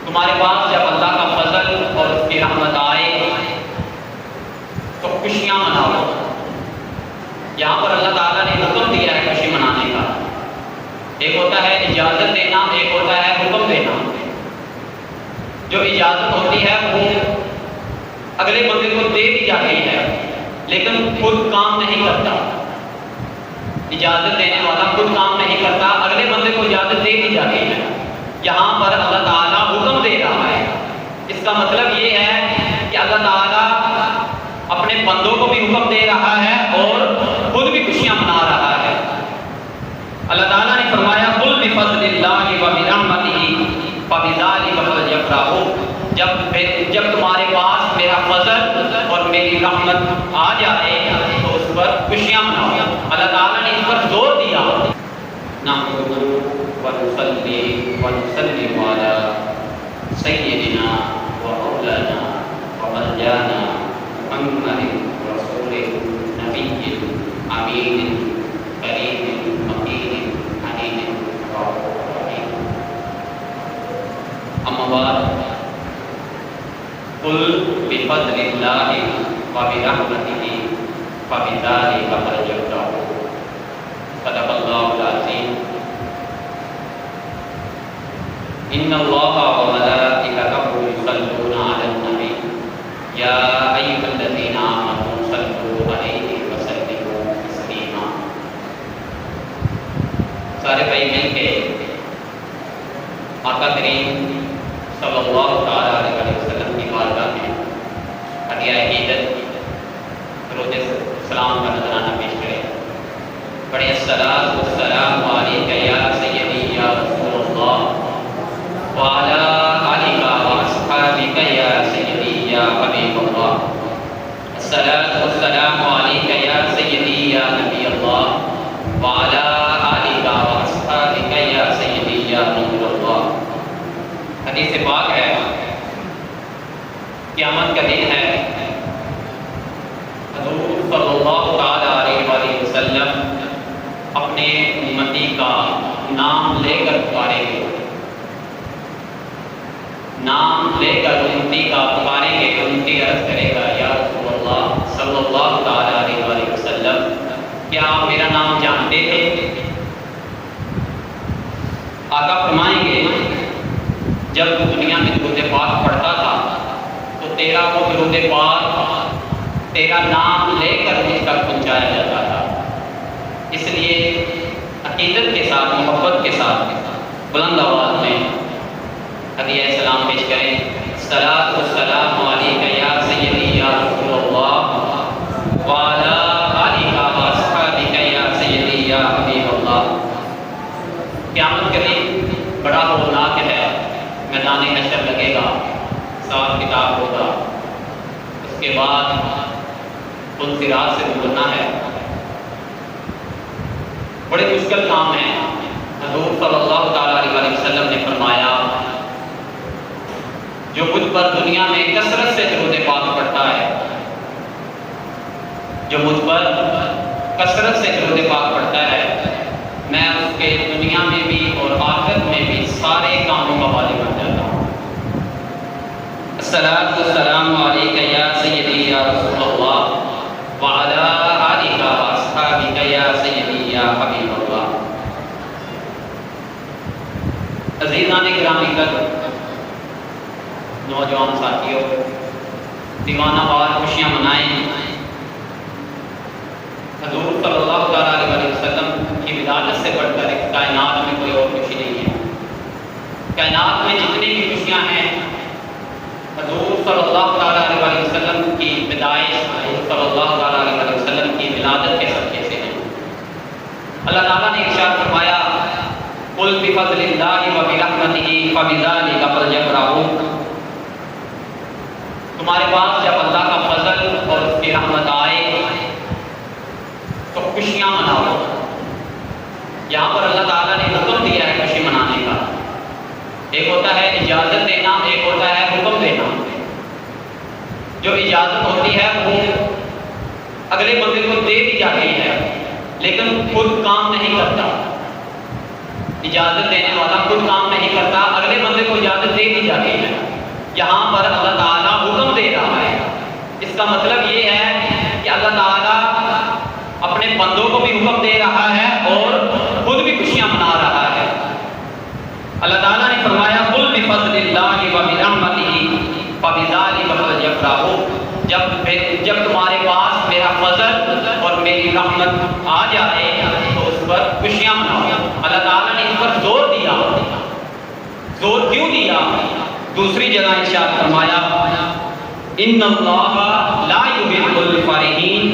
تمہارے پاس جب اللہ کا فضل اور اس کی رحمت آئے تو خوشیاں مناؤ۔ یہاں پر اللہ تعالیٰ نے حکم دیا ہے خوشی منانے کا۔ ایک ہوتا ہے اجازت دینا، ایک ہوتا ہے حکم دینا۔ جو اجازت ہوتی ہے وہ اگلے بندے کو دے دی جاتی ہے لیکن خود کام نہیں کرتا۔ اجازت دینے والا خود کام نہیں کرتا، اگلے بندے کو اجازت دے دی جاتی ہے۔ یہاں پر اللہ تعالیٰ حکم دے رہا ہے۔ اس کا مطلب یہ ہے کہ اللہ تعالیٰ اپنے بندوں کو بھی حکم دے رہا ہے اور خود بھی خوشیاں منا رہا ہے۔ اللہ تعالیٰ نے فرمایا قُلْ بِفَضْلِ اللَّهِ وَبِرَحْمَتِهِ فَبِذَلِكَ فَلْيَفْرَحُوا۔ جب تمہارے پاس میرا فضل اور میری رحمت آ جائے تو اس پر خوشیاں مناؤ۔ اللہ تعالیٰ نے اس پر زور دیا۔ نحمدہ ونصلی ونسلم علی سیدنا و مولانا و ملجانا محمد رسول نبی امین کریم مکین حنین رحیم۔ اما بعد قل بفضل اللہ وبرحمتہ فبذلک فلیفرحوا۔ صدق اللہ العظیم۔ ان اللہ وملائکتہ یصلون علی النبی یا ایھا الذین آمنوا صلوا علیہ وسلموا تسلیما۔ سارے بھائی مل کے آقا کریم صلی اللہ تعالیٰ علیہ وسلم کی بارگاہ میں ہدیہ عقیدت درود سلام کا نذرانہ پیش کریں۔ پڑھیں الصلاۃ والسلام علیک یا سیدی یا رسول اللہ وعلی آلک واصحابک یا سیدی یا حبیب اللہ۔ الصلاۃ والسلام علیک یا سیدی یا نبی اللہ وعلی آلک واصحابک یا سیدی یا نور اللہ۔ حدیث پاک ہے قیامت کا دن ہے، حضور صلی اللہ تعالیٰ علیہ وآلہ وسلم اپنے امتی کا نام لے کر پکاریں گے، نام لے کر امتی کا پکاریں گے۔ امتی عرض کرے گا یا رسول اللہ صلی اللہ تعالیٰ علیہ وآلہ وسلم کیا آپ میرا نام جانتے تھے؟ آقا فرمائیں گے جب تو دنیا میں درود پاک پڑھتا تھا تو تیرا وہ درود پاک تیرا نام لے کر مجھ تک پہنچایا جاتا تھا۔ اس لیے عقیدت کے ساتھ، محبت کے ساتھ بلند آواز میں ہدیہ سلام پیش کریں۔ الصلاۃ والسلام علیک یا سیدی یا رسول اللہ وعلی آلک واصحابک یا سیدی یا حبیب اللہ۔ قیامت کا دن بڑا ہولناک ہے، میدان حشر لگے گا، حساب کتاب ہوگا، اس کے بعد پل صراط سے گزرنا ہے۔ بڑے مشکل کام ہے۔ حضور صلی اللہ تعالیٰ علیہ وسلم نے فرمایا جو مجھ پر دنیا میں کثرت سے درود پاک پڑھتا ہے، جو مجھ پر کثرت سے درود پاک پڑھتا ہے، میں اس کے دنیا میں بھی اور آخرت میں بھی سارے کاموں کا والی بن جاتا ہوں۔ الصلاۃ والسلام علیک یا سیدی یا رسول اللہ وعلی آلک واصحابک یا سیدی یا حبیب اللہ۔ عزیزان گرامی تک نوجوان ساتھیوں، دیوانہ وار خوشیاں منائیں۔ حضور صلی اللہ تعالیٰ علیہ وسلم کی ولادت سے بڑھ کر اس کائنات میں کوئی اور خوشی نہیں ہے۔ کائنات میں جتنی بھی خوشیاں ہیں حضور صلی اللہ تعالیٰ علیہ وسلم کی پیدائش، حضور صلی اللہ تعالیٰ علیہ وسلم کی ولادت کے صدقے سے ہیں۔ اللہ تعالیٰ نے ارشاد فرمایا قُلْ بِفَضْلِ اللَّهِ وَبِرَحْمَتِهِ فَبِذَلِكَ فَلْيَفْرَحُوا۔ تمہارے پاس جب اللہ کا فضل اور اس کی رحمت آئے تو خوشیاں مناؤ۔ یہاں پر اللہ تعالیٰ نے حکم دیا ہے خوشی منانے کا۔ ایک ہوتا ہے اجازت دینا، ایک ہوتا ہے حکم دینا۔ جو اجازت ہوتی ہے وہ اگلے بندے کو دے دی جاتی ہے لیکن خود کام نہیں کرتا۔ اجازت دینے والا خود کام نہیں کرتا، اگلے بندے کو اجازت دے دی جاتی ہے۔ یہاں پر اللہ تعالیٰ حکم دے رہا ہے، اس کا مطلب یہ ہے کہ اللہ تعالیٰ اپنے بندوں کو بھی حکم دے رہا ہے اور خود بھی خوشیاں منا رہا ہے۔ اللہ تعالیٰ نے فرمایا قُلْ بِفَضْلِ اللَّهِ وَبِرَحْمَتِهِ فَبِذَلِكَ فَلْيَفْرَحُوا، جب تمہارے پاس میرا فضل اور میری رحمت آ جائے تو اس پر خوشیاں مناؤ۔ اللہ تعالیٰ نے اس پر زور دیا، زور کیوں دیا؟ دوسری جگہ ارشاد فرمایا ان اللہ لا یحب الفرحین،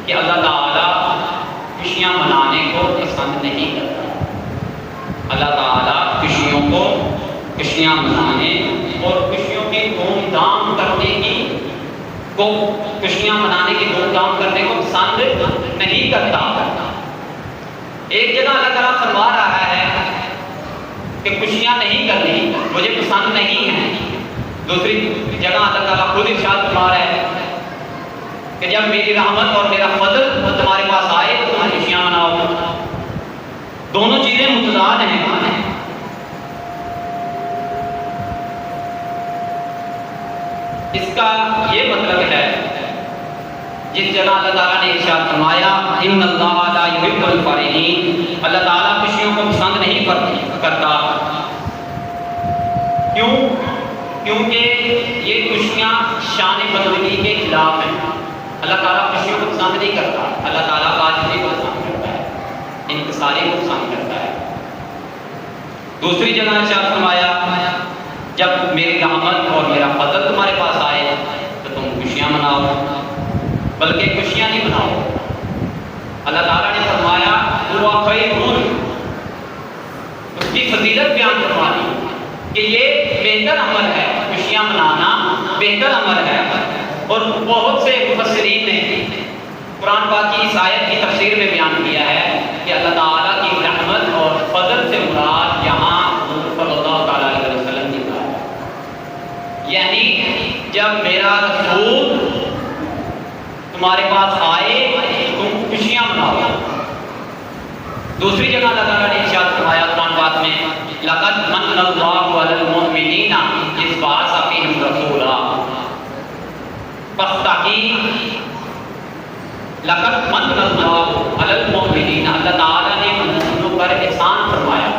کہ اللہ تعالیٰ خوشیاں منانے کو پسند نہیں کرتا۔ اللہ تعالیٰ خوشیوں کو، خوشیاں منانے اور خوشیوں کی دھوم دھام کرنے کی دھوم دھام کرنے کو پسند نہیں کرتا۔ ایک جگہ اللہ تعالیٰ فرما رہا ہے کہ خوشیاں نہیں کرنی مجھے پسند نہیں ہے، دوسری جگہ اللہ تعالیٰ خود ارشاد فرما رہا ہے کہ جب میری رحمت اور میرا فضل تمہارے پاس آئے تو تم خوشیاں مناؤ۔ دونوں چیزیں متضاد ہیں۔ اس کا یہ مطلب ہے جس جگہ اللہ تعالیٰ نے ارشاد فرمایا ان اللہ لا یحب الفرحین، اللہ تعالیٰ خوشیوں کو پسند نہیں کرتا۔ کیوں؟ کیونکہ یہ خوشیاں شان بندگی کے خلاف ہیں۔ اللہ تعالیٰ خوشیوں کو پسند نہیں کرتا، اللہ تعالیٰ عاجزی کو پسند کرتا ہے، انکساری کو پسند کرتا ہے۔ دوسری جگہ ارشاد فرمایا جب میری رحمت اور میرا فضل تمہارے پاس آئے تو تم خوشیاں مناؤ، بلکہ خوشیاں نہیں مناؤ۔ اللہ تعالیٰ نے فرمایا ہوا خیر، اس کی فضیلت بیان فرما دی کہ یہ بہتر عمل ہے، خوشیاں منانا بہتر عمل ہے۔ اور بہت سے مفسرین نے قرآن پاک کی اس آیت کی تفسیر میں بیان کیا ہے کہ اللہ تعالیٰ کی رحمت اور فضل سے مراد یہاں حضور صلی اللہ تعالیٰ علیہ وسلم کی بات ہے، یعنی جب میرا رسول تمہارے پاس آئے تم خوشیاں مناؤ۔ دوسری جگہ اللہ تعالیٰ نے ارشاد فرمایا قرآن پاک میں لقد من اللہ علی المؤمنین اذ بعث فیہم رسولا، پس تحقیق لقد من اللہ علی المؤمنین، اللہ تعالیٰ نے مومنوں پر احسان فرمایا،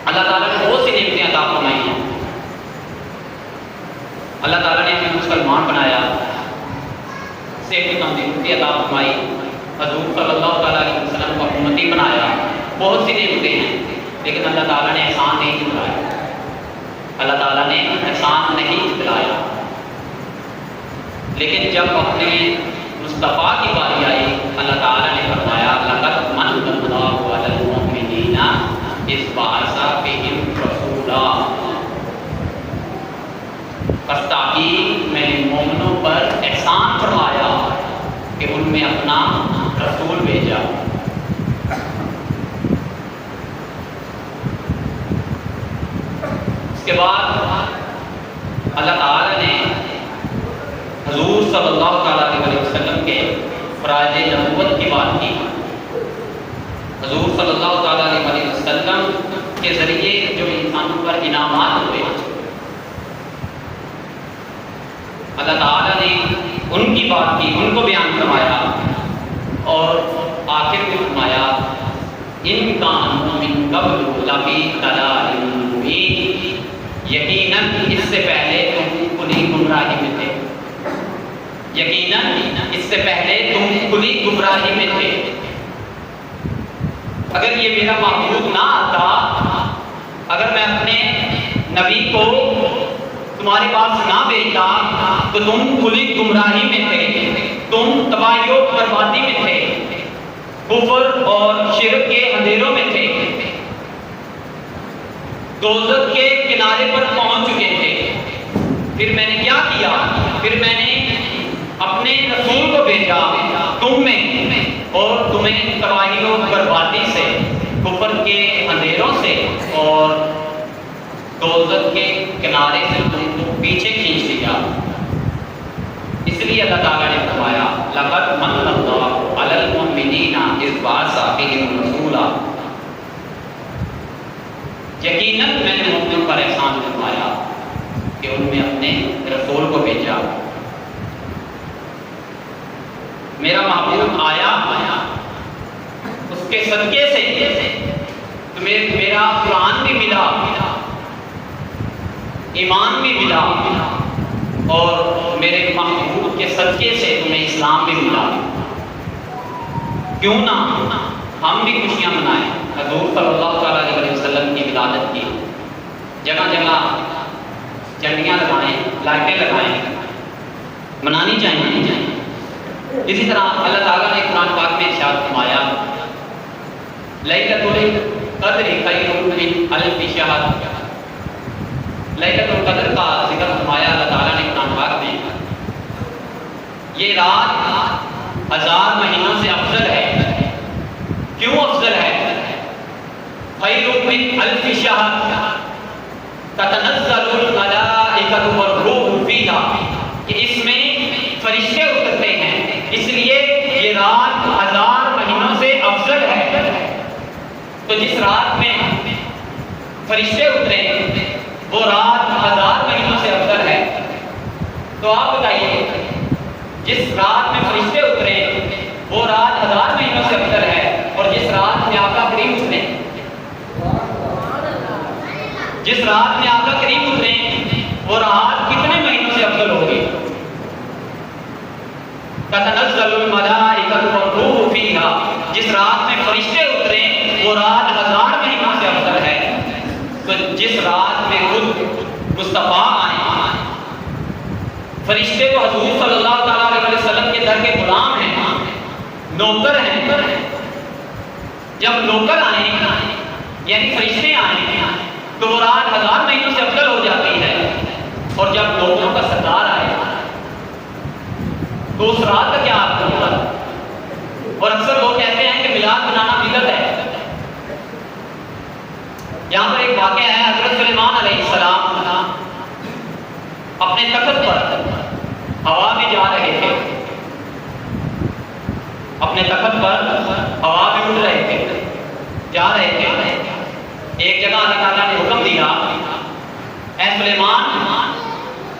اللہ تعالیٰ نے بہت سی نعمتیں عطا فرمائی ہیں۔ اللہ تعالیٰ نے ہمیں مسلمان بنایا، صحت و تندرستی عطا فرمائی، حضور صلی اللہ تعالیٰ علیہ وسلم کو امتی بنایا، بہت سی نعمتیں ہیں، لیکن اللہ تعالیٰ نے احسان نہیں جتلایا، اللہ تعالیٰ نے احسان نہیں جتلایا۔ لیکن جب اپنے مصطفیٰ کی باری آئی اللہ تعالیٰ نے فرمایا لقد من اللہ علی المؤمنین اذ بعث فیہم رسولا، پس تحقیق میں نے مومنوں پر احسان فرمایا کہ ان میں اپنا رسول بھیجا۔ اس کے بعد اللہ تعالیٰ نے حضور صلی اللہ تعالیٰ علیہ وسلم کے فرائض نبوت کی بات کی۔ حضور صلی اللہ تعالیٰ علیہ وسلم کے ذریعے جو انسانوں پر انعامات ہوئے اللہ تعالیٰ نے ان کی بات کی، ان کو بیان فرمایا اور آخر میں فرمایا ان کانوا من قبل لفی ضلال مبین، یقیناً اس سے پہلے تم کھلی گمراہی میں تھے، یقیناً اس سے پہلے تم کھلی گمراہی میں تھے۔ اگر یہ میرا محبوب نہ آتا، اگر میں اپنے نبی کو تمہارے پاس نہ بھیجتا تو تم کھلی گمراہی میں تھے، تم تباہی و بربادی میں تھے، کفر اور شرک کے اندھیروں میں تھے، دوزخ کے کنارے پر پہنچ چکے تھے۔ پھر میں نے کیا کیا؟ پھر میں نے اپنے رسول کو بھیجا تم میں اور تمہیں تباہی و بربادی سے، کفر کے اندھیروں سے اور دوزخ کے کنارے سے تم کو پیچھے کھینچ لیا۔ اس لیے اللہ تعالیٰ نے فرمایا لقد من اللہ علی المؤمنین اذ بعث فیہم رسولا، یقیناً میں نے مومنوں پر احسان فرمایا کہ ان میں اپنے رسول کو بھیجا. میرا محبوب آیا اس کے صدقے سے تمہیں میرا قرآن بھی ملا، ایمان بھی ملا، اور میرے محبوب کے صدقے سے تمہیں اسلام بھی ملا. کیوں نہ ہم بھی خوشیاں منائیں حضور صلی اللہ تعالیٰ علیہ وسلم کی ولادت کی. جگہ جگہ جھنڈیاں لگائیں، لائٹیں لگائیں، منانی چاہیے. اسی طرح اللہ تعالیٰ نے قرآن پاک میں ارشاد فرمایا لیلۃ القدر خیر من الف شہر. لیلۃ القدر کا ذکر فرمایا اللہ تعالیٰ نے قرآن پاک میں. یہ رات 1000 مہینوں سے افضل ہے. کیوں افضل ہے؟ خیر من الف شہر تتنزل الملائکۃ والروح فیہا، کہ اس میں فرشتے اترتے ہیں، اس لیے یہ رات 1000 مہینوں سے افضل ہے. تو جس رات میں فرشتے اترے وہ رات 1000 مہینوں سے افضل ہے. تو آپ بتائیے جس رات میں فرشتے اترے وہ رات 1000 مہینوں سے افضل ہے، اور جس رات میں آقا کریم اترے، جس رات میں آقا کریم اترے وہ رات کتنے مہینوں سے افضل ہوگی؟ تتنزل الملائکۃ والروح فیہا، جس رات میں فرشتے اترے وہ رات 1000 مہینوں سے افضل ہے. تو جس رات میں خود مصطفیٰ آئے، فرشتے تو حضور صلی اللہ تعالیٰ علیہ وسلم کے در کے غلام ہیں، نوکر ہیں. جب نوکر آئیں یعنی فرشتے آئیں تو وہ رات 1000 مہینوں سے افضل ہو جاتی ہے. اور جب نوکروں کا سردار آئے تو اس رات کا کیا آپ ہوگا؟ اور اکثر لوگ کہتے ہیں کہ میلاد منانا بدعت ہے. یہاں پر ایک واقعہ ہے، حضرت سلیمان علیہ السلام اپنے تخت پر ہوا میں جا رہے تھے، اپنے تخت پر ہوا میں اڑ رہے تھے، جا رہے تھے. ایک جگہ اللہ تعالیٰ نے حکم دیا اے سلیمان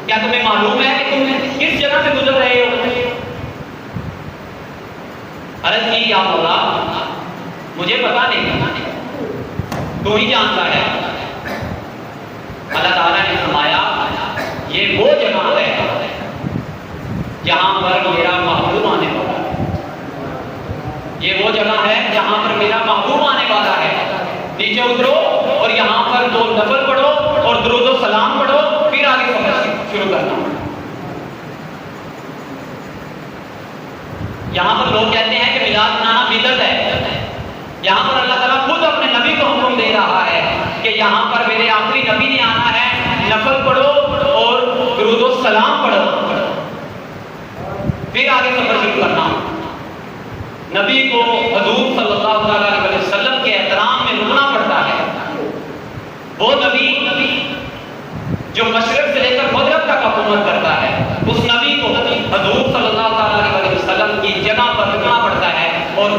کیا تمہیں معلوم ہے کہ تم کس جگہ سے گزر رہے ہو؟ عرض کی یا مولا مجھے پتا نہیں، تو ہی جانتا ہے. اللہ تعالیٰ نے فرمایا یہ وہ جگہ ہے جہاں پر میرا محبوب آنے والا ہے. یہ وہ جگہ ہے جہاں پر میرا محبوب آنے والا ہے. نیچے اترو اور یہاں پر 2 نفل پڑھو اور درود و سلام پڑھو، پھر آگے سفر شروع کرنا. یہاں پر لوگ کہتے ہیں کہ میلاد منانا بدعت ہے. یہاں پر اللہ تعالیٰ خود اپنے نبی کو حکم دے رہا ہے کہ یہاں پر میرے آخری نبی نے آنا ہے، نفل پڑھو اور درود و سلام پڑھو، پھر آگے سفر شروع کرنا. نبی کو حضور صلی اللہ علیہ وسلم کے احترام میں رکنا پڑتا ہے. وہ نبی جو مشرق سے لے کر مغرب تک حکومت کرتا ہے، اس نبی کو حضور صلی اللہ علیہ وسلم کی جگہ پر رکنا پڑتا ہے. اور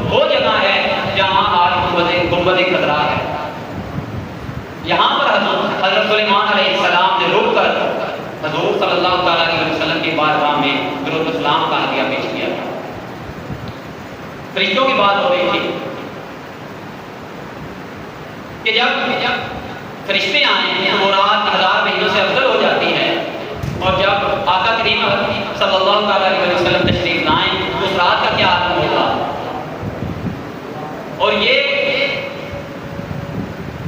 وہ جگہ ہے جہاں آج گنبد خضرا ہے. یہاں پر حضرت سلیمان علیہ السلام نے رک کر حضور صلی اللہ علیہ وسلم کی بارگاہ میں درود و سلام کا ہدیہ پیش کیا تھا. فرشتوں کی بات ہو رہی تھی کہ جب فرشتے آئے ہیں وہ رات 1000 مہینوں سے افضل ہو جاتی ہے. اور جب آقا کریم صلی اللہ علیہ وسلم تشریف لائیں تو اس رات کا کیا عالم ہوگا. اور یہ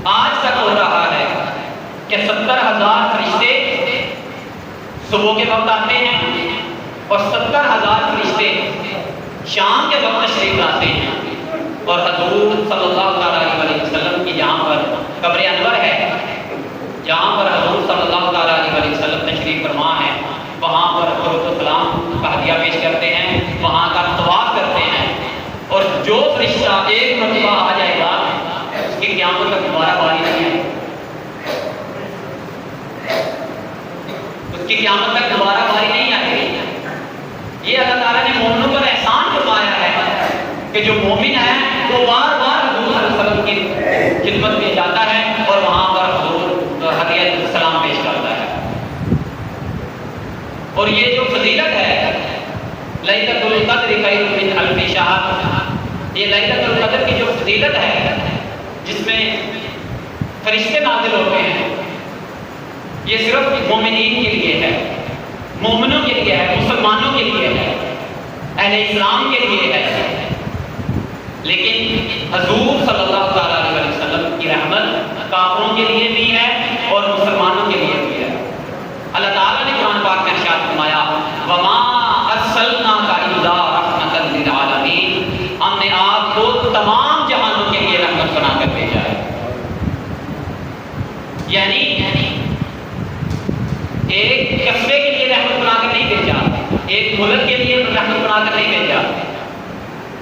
آج تک ہو رہا ہے کہ 70,000 فرشتے صبح کے وقت آتے ہیں اور 70,000 فرشتے شام کے وقت تشریف لاتے ہیں. اور حضور صلی اللہ علیہ وسلم کی جہاں پر قبر انور ہے، جہاں پر حضور صلی اللہ علیہ وسلم تشریف فرما ہے، وہاں پر درود و سلام کا ہدیہ پیش کرتے ہیں، وہاں کا طواف کرتے ہیں. اور جو فرشتہ ایک مرتبہ آ جائے گا اس کی قیامت تک دوبارہ باری نہیں آئے گی، اس کی قیامت تک دوبارہ باری نہیں آئے گی. یہ اللہ تعالیٰ نے مومنوں پر احسان فرمایا ہے کہ جو مومن ہے وہ بار بار حضور صلی اللہ علیہ وسلم کی خدمت میں جاتا ہے اور وہاں شہر، یہ لیلۃ القدر کی جو فضیلت ہے جس میں فرشتے نازل ہوتے ہیں، یہ صرف مومنین کے لیے ہے، مومنوں کے لیے ہے، مسلمانوں کے لیے ہے، اہل اسلام کے لیے ہے۔ لیکن حضور صلی اللہ تعالیٰ علیہ وسلم کی رحمت کافروں کے لیے بھی ہے اور مسلمانوں کے لیے بھی ہے۔ اللہ تعالیٰ نے قرآن پاک میں ارشاد فرمایا وَمَا أَرْسَلْنَاكَ إِلَّا رَحْمَةً لِلْعَالَمِينَ، ہم نے آپ کو تمام جہانوں کے لیے رحمت بنا کر بھیجا ہے۔ یعنی ایک قصبے کے لیے رحمت بنا کر نہیں بھیجا، ایک ملک کے لیے رحمت بنا کر نہیں بھیجا،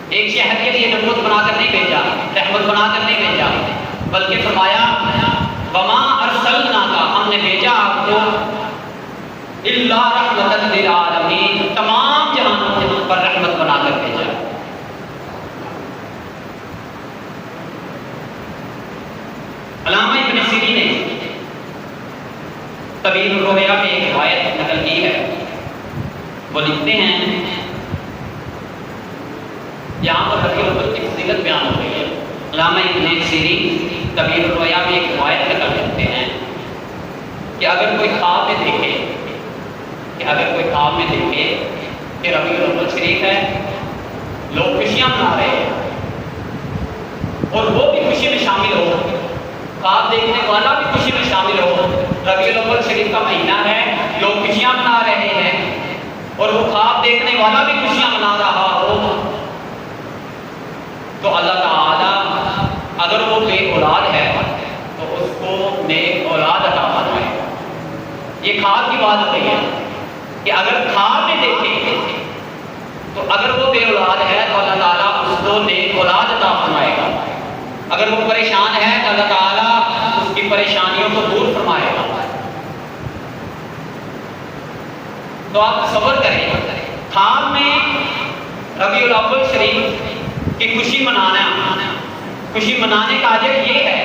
ایک شہر کے لیے رحمت بنا کر نہیں بھیجا، رحمت بنا کر نہیں بھیجا، بلکہ فرمایا وَمَا أَرْسَلْنَاكَ، ہم نے بھیجا آپ کو إِلَّا رَحْمَةً لِلْعَالَمِينَ، تمام جہانوں کے پر رحمت بنا کر بھیجا۔ علامہ ابن سیری نے طویل الرؤیا میں ایک روایت نقل کی ہے، وہ لکھتے ہیں یہاں پر ربیع الاول کی فضیلت بیان ہو گئی ہے۔ علامہ ابن سیری طویل الرؤیا میں ایک روایت نقل کرتے ہیں کہ اگر کوئی خواب میں دیکھے کہ ربیع الاول شریف ہے، لوگ خوشیاں منا رہے ہیں اور وہ بھی خوشی میں شامل ہو، خواب دیکھنے والا بھی خوشی میں شامل ہو، ربیع الاول شریف کا مہینہ ہے، لوگ خوشیاں منا رہے ہیں اور وہ خواب دیکھنے والا بھی خوشیاں منا رہا ہو، تو اللہ تعالیٰ اگر وہ بے اولاد ہے تو اس کو نیک اولاد عطا فرمائے۔ یہ خواب کی بات ہوئی ہے کہ اگر خواب میں دیکھیں تو اگر وہ بے اولاد ہے تو اللہ تعالیٰ اس کو نیک اولاد عطا فرمائے گا، اگر وہ پریشان ہے تو اللہ تعالیٰ اس کی پریشانیوں کو دور فرمائے گا۔ تو آپ تصور کریں خواب میں ربیع الاول شریف کی خوشی منانے کا اجر یہ ہے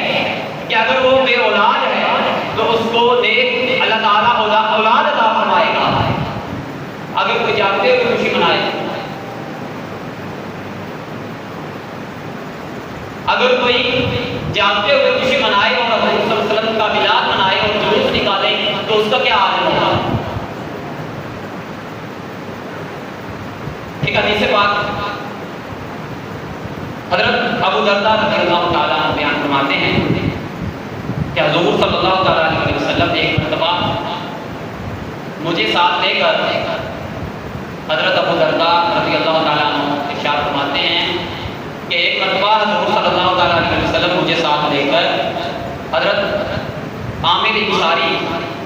کہ اگر وہ بے اولاد ہے تو اس کو نیک اللہ تعالیٰ اولاد عطا فرمائے گا۔ اگر کوئی جاگتے ہوئے خوشی منائے، اگر کوئی جاگتے ہوئے خوشی منائے اور حضور صلی اللہ علیہ وسلم کا میلاد منائے اور جلوس نکالے تو اس کا کیا حال ہوگا؟ ایک حدیث پاک حضرت ابو درداء رضی اللہ تعالیٰ عنہ بیان فرماتے ہیں کہ حضور صلی اللہ تعالیٰ علیہ وسلم نے ایک مرتبہ مجھے ساتھ لے کر، حضرت ابو درداء رضی اللہ تعالیٰ عنہ ارشاد فرماتے ہیں کہ ایک مرتبہ حضور صلی اللہ تعالیٰ علیہ وسلم مجھے ساتھ لے کر حضرت عامر انصاری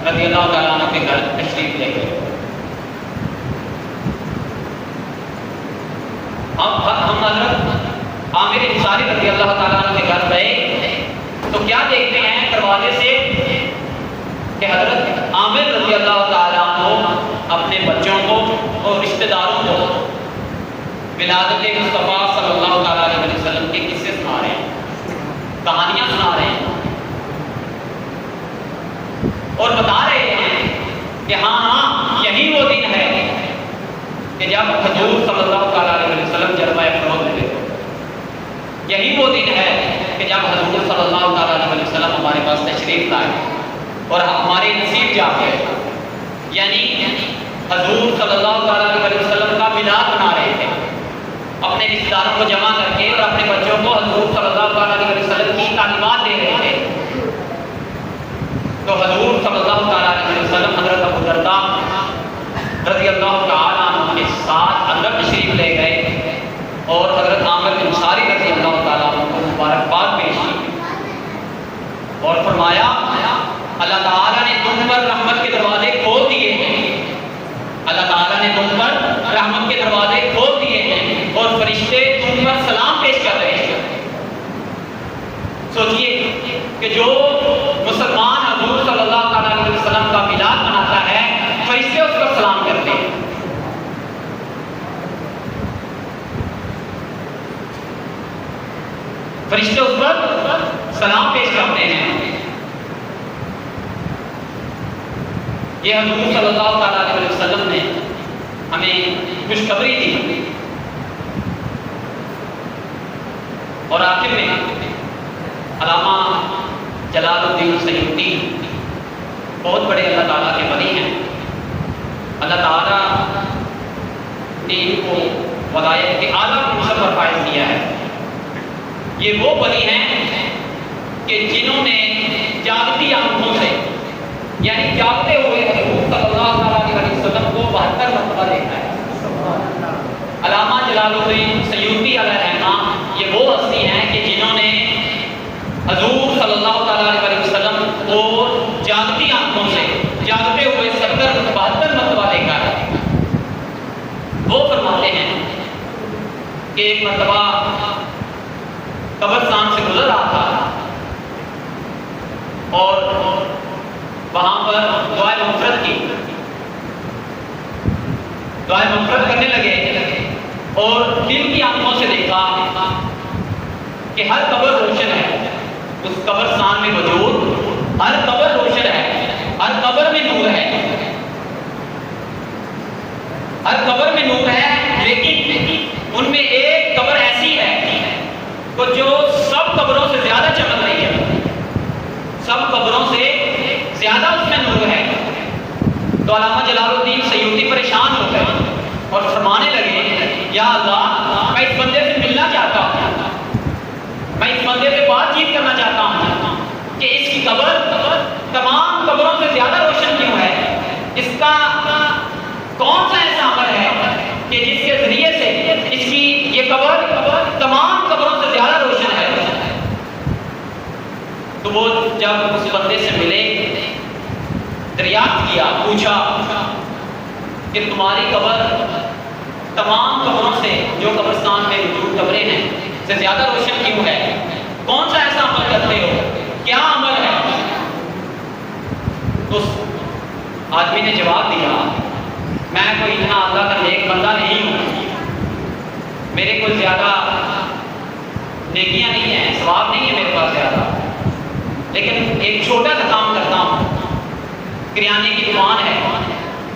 رضی اللہ تعالیٰ عنہ کے گھر تشریف لے گئے۔ ہم حضرت عامر انصاری رضی اللہ تعالیٰ عنہ کے گھر گئے تو کیا دیکھتے ہیں دروازے سے کہ حضرت عامر رضی اللہ تعالیٰ عنہ اپنے بچوں کو اور رشتہ داروں کو ولادت مصطفیٰ صلی اللہ تعالیٰ علیہ وسلم کے قصے سنا رہے ہیں، کہانیاں سنا رہے ہیں اور بتا رہے ہیں کہ ہاں یہی وہ دن ہے کہ جب حضور صلی اللہ تعالیٰ علیہ وسلم جلوہ افروز ہوئے، یہی وہ دن ہے کہ جب حضور صلی اللہ تعالیٰ علیہ وسلم ہمارے پاس تشریف لائے اور ہمارے نصیب جا گئے، یعنی حضور صلی اللہ تعالیٰ علیہ وسلم کا میلاد منا رہے تھے، اپنے رشتہ داروں کو جمع کر کے اور اپنے بچوں کو حضور صلی اللہ تعالیٰ علیہ وسلم کی تعلیمات دے رہے تھے۔ تو حضور صلی اللہ تعالیٰ علیہ وسلم حضرت ابو درداء رضی اللہ تعالیٰ عنہ کے ساتھ اندر تشریف لے گئے اور حضرت عامر انصاری رضی اللہ تعالیٰ عنہ کو مبارکباد پیش کی اور فرمایا اللہ تعالیٰ نے تم پر رحمت کے دروازے کھول دیے ہیں، اللہ تعالیٰ نے تم پر رحمت کے دروازے کھول دیے ہیں اور فرشتے تم پر سلام پیش کر رہے ہیں۔ سوچئے کہ جو مسلمان حضور صلی اللہ تعالیٰ علیہ وسلم کا میلاد مناتا ہے، فرشتے اس پر سلام کرتے ہیں۔ فرشتے اس پر سلام پیش کرتے ہیں۔ یہ حضور صلی اللہ تعالیٰ علیہ وسلم نے ہمیں خوشخبری دی اور آخر میں علامہ جلال الدین سیوطی بہت بڑے اللہ تعالیٰ کے ولی ہیں. اللہ تعالیٰ نے ان کو ولایت کے اعلیٰ منصب پر فائز کیا ہے. یہ وہ ولی ہیں کہ جنہوں نے جاگتی آنکھوں سے یعنی جاگتے ہوئے حضور صلی اللہ علیہ وسلم کو 72 مرتبہ دیکھا ہے. علامہ جلال الدین سیوطی علیہ الرحمہ یہ وہ ہستی ہیں کہ جنہوں نے حضور صلی اللہ علیہ وسلم کو جاگتی آنکھوں سے جاگتے ہوئے 72 مرتبہ دیکھا ہے. وہ فرماتے ہیں کہ ایک مرتبہ قبرستان سے گزر رہا تھا اور وہاں پر دعائے مغفرت کی دعائے مغفرت کرنے لگے اور دل کی آنکھوں سے دیکھا کہ ہر قبر روشن ہے. اس قبرستان میں موجود ہر قبر روشن ہے, ہر قبر میں نور ہے, ہر قبر میں نور ہے, لیکن ان میں ایک قبر ایسی ہے تو جو سب قبروں سے زیادہ چمک رہی ہے, سب قبروں سے زیادہ اس میں نور ہے. تو علامہ جلال الدین سیوطی پریشان ہو گئے اور فرمانے لگے یا اللہ میں اس بندے سے ملنا چاہتا ہوں, میں اس بندے سے بات چیت کرنا چاہتا ہوں کہ اس کی قبر تمام قبروں سے زیادہ روشن کیوں ہے, اس کا کون سا ایسا عمل ہے کہ جس کے ذریعے سے اس کی یہ قبر تمام قبروں سے زیادہ روشن ہے. تو وہ جب اس بندے سے ملے دریافت کیا, پوچھا کہ تمہاری قبر تمام قبروں سے جو قبرستان میں موجود قبریں ہیں سے زیادہ روشن کیوں ہے, کون سا ایسا عمل کرتے ہو, کیا عمل ہے؟ تو اس آدمی نے جواب دیا میں کوئی اتنا اللہ کا نیک بندہ نہیں ہوں, میرے کوئی زیادہ نیکیاں نہیں ہیں, ثواب نہیں ہے میرے پاس زیادہ, لیکن ایک چھوٹا سا کام کرتا ہوں, کریانے کی دکان ہے,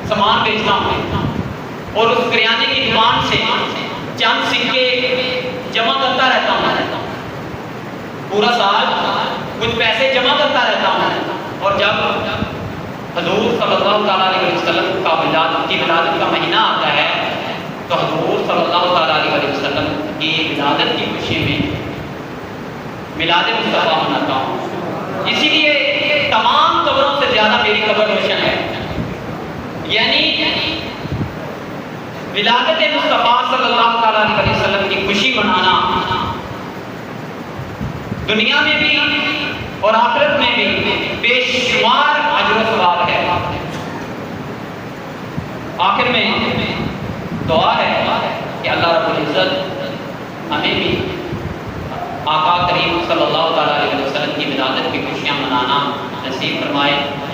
سامان بیچتا ہوں اور اس کریانے کی دکان سے چند سکے جمع کرتا رہتا ہوں, پورا سال کچھ پیسے جمع کرتا رہتا ہوں, اور جب حضور صلی اللہ علیہ وسلم کی ولادت کا مہینہ آتا ہے تو حضور صلی اللہ علیہ وسلم کی ولادت کی خوشی میں میلاد مصطفیٰ مناتا ہوں. اسی لیے تمام قبروں سے زیادہ میری قبر روشن ہے. یعنی ولادت مصطفیٰ صلی اللہ علیہ وسلم کی خوشی منانا دنیا میں بھی اور آخرت میں بھی بے شمار اجر و ثواب ہے. آخر میں دعا ہے کہ اللہ رب العزت ہمیں بھی آقا کریم صلی اللہ علیہ وسلم کی ولادت کی خوشیاں منانا نصیب فرمائے.